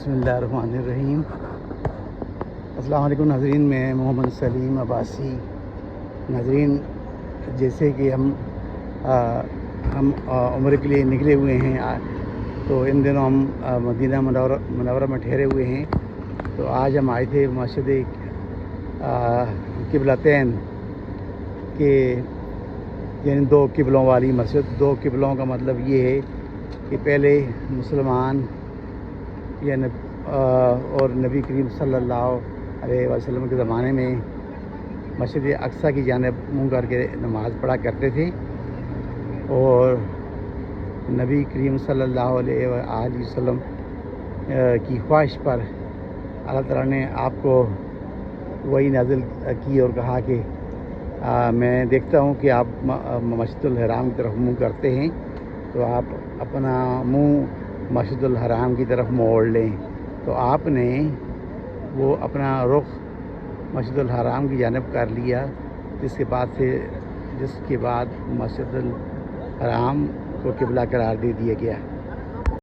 بسم اللہ الرحمن الرحیم۔ السلام علیکم ناظرین، میں محمد سلیم عباسی۔ ناظرین، جیسے کہ ہم عمرے کے لیے نکلے ہوئے ہیں، تو ان دنوں ہم مدینہ منورہ میں ٹھہرے ہوئے ہیں۔ تو آج ہم آئے تھے مسجد قبلتین کے، یعنی دو قبلوں والی مسجد۔ دو قبلوں کا مطلب یہ ہے کہ پہلے مسلمان اور نبی کریم صلی اللہ علیہ وسلم کے زمانے میں مسجد اقصیٰ کی جانب منہ کر کے نماز پڑھا کرتے تھے، اور نبی کریم صلی اللہ علیہ وآلہ وسلم کی خواہش پر اللہ تعالیٰ نے آپ کو وہی نازل کی اور کہا کہ میں دیکھتا ہوں کہ آپ مسجد الحرام کی طرف منہ کرتے ہیں، تو آپ اپنا منہ مسجد الحرام کی طرف موڑ لیں۔ تو آپ نے وہ اپنا رخ مسجد الحرام کی جانب کر لیا، جس کے بعد مسجد الحرام کو قبلہ قرار دے دیا گیا۔